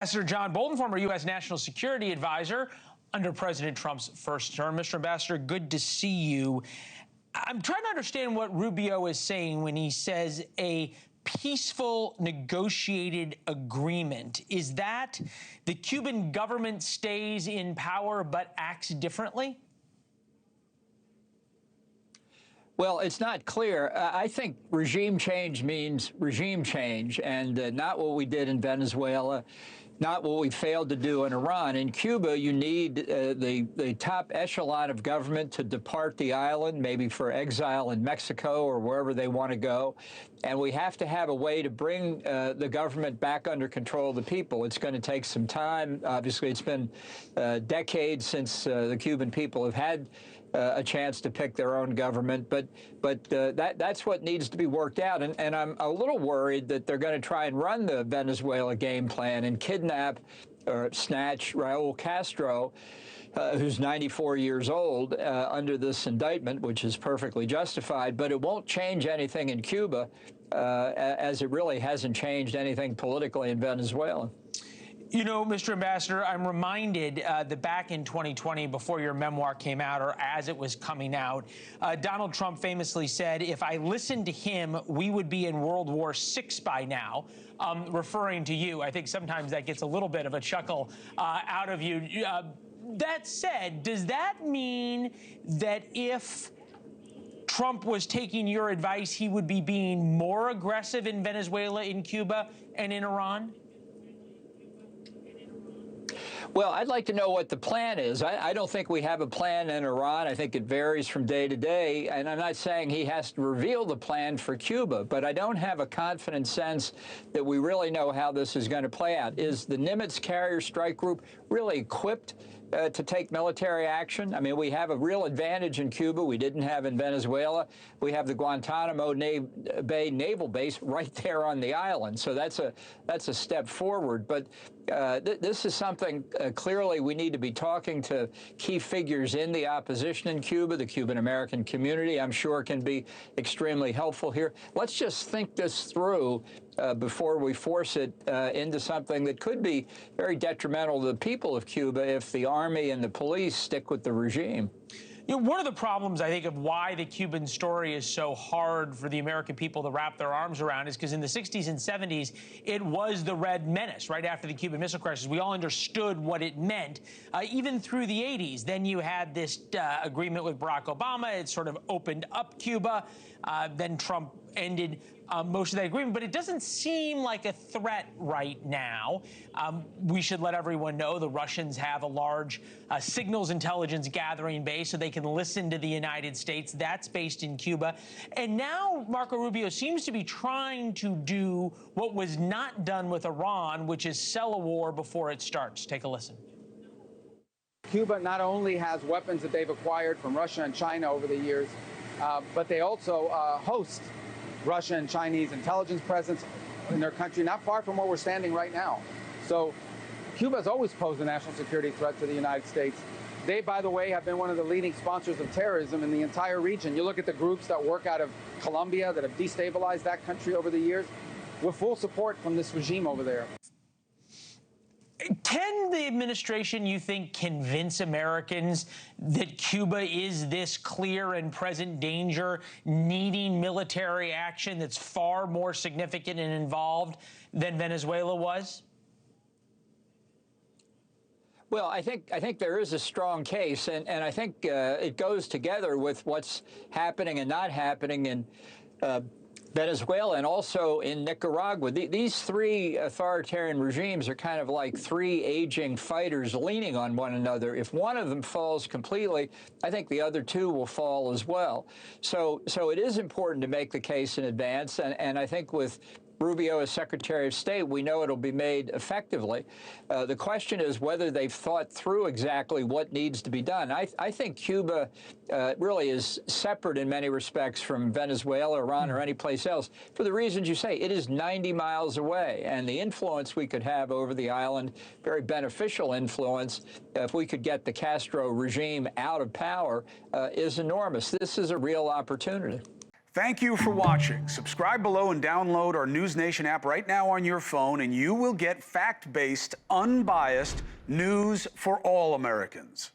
Ambassador John Bolton, former U.S. National Security Advisor under President Trump's first term. Mr. Ambassador, good to see you. I'm trying to understand what Rubio is saying when he says a peaceful negotiated agreement. Is that the Cuban government stays in power but acts differently? Well, it's not clear. I think regime change means regime change, and not what we did in Venezuela, not what we failed to do in Iran. In Cuba, you need the top echelon of government to depart the island, maybe for exile in Mexico or wherever they want to go. And we have to have a way to bring the government back under control of the people. It's going to take some time. Obviously, it's been decades since the Cuban people have had a chance to pick their own government, but that's what needs to be worked out. And I'm a little worried that they're going to try and run the Venezuela game plan and kidnap or snatch Raul Castro, who's 94 years old, under this indictment, which is perfectly justified. But it won't change anything in Cuba, as it really hasn't changed anything politically in Venezuela. You know, Mr. Ambassador, I'm reminded that back in 2020, before your memoir came out, or as it was coming out, Donald Trump famously said, if I listened to him, we would be in World War VI by now, referring to you. I think sometimes that gets a little bit of a chuckle out of you. That said, does that mean that if Trump was taking your advice, he would be being more aggressive in Venezuela, in Cuba, and in Iran? Well, I'd like to know what the plan is. I don't think we have a plan in Iran. I think it varies from day to day. And I'm not saying he has to reveal the plan for Cuba, but I don't have a confident sense that we really know how this is going to play out. Is the Nimitz Carrier Strike Group really equipped to take military action? I mean, we have a real advantage in Cuba we didn't have in Venezuela. We have the Guantanamo Bay naval base right there on the island, so that's a step forward. But this is something clearly we need to be talking to key figures in the opposition in Cuba. The Cuban American community, I'm sure, can be extremely helpful here. Let's just think this through before we force it into something that could be very detrimental to the people of Cuba if the army and the police stick with the regime. You know, one of the problems, I think, of why the Cuban story is so hard for the American people to wrap their arms around is because in the 60s and 70s, it was the Red Menace. Right after the Cuban Missile Crisis, we all understood what it meant, even through the 80s. Then you had this agreement with Barack Obama. It sort of opened up Cuba. Then Trump ended most of that agreement, but it doesn't seem like a threat right now. We should let everyone know the Russians have a large signals intelligence gathering base so they can listen to the United States. That's based in Cuba. And now Marco Rubio seems to be trying to do what was not done with Iran, which is sell a war before it starts. Take a listen. Cuba not only has weapons that they've acquired from Russia and China over the years, but they also host Russian and Chinese intelligence presence in their country, not far from where we're standing right now. So Cuba has always posed a national security threat to the United States. They, by the way, have been one of the leading sponsors of terrorism in the entire region. You look at the groups that work out of Colombia that have destabilized that country over the years, with full support from this regime over there. Can the administration, you think, convince Americans that Cuba is this clear and present danger, needing military action that's far more significant and involved than Venezuela was? Well, I think there is a strong case, and I think it goes together with what's happening and not happening in Venezuela and also in Nicaragua. These three authoritarian regimes are kind of like three aging fighters leaning on one another. If one of them falls completely, I think the other two will fall as well. So it is important to make the case in advance, and I think with Rubio as Secretary of State, we know it'll be made effectively. The question is whether they've thought through exactly what needs to be done. I think Cuba really is separate in many respects from Venezuela, Iran, or any place else for the reasons you say. It is 90 miles away, and the influence we could have over the island, very beneficial influence, if we could get the Castro regime out of power, is enormous. This is a real opportunity. Thank you for watching. Subscribe below and download our NewsNation app right now on your phone, and you will get fact-based, unbiased news for all Americans.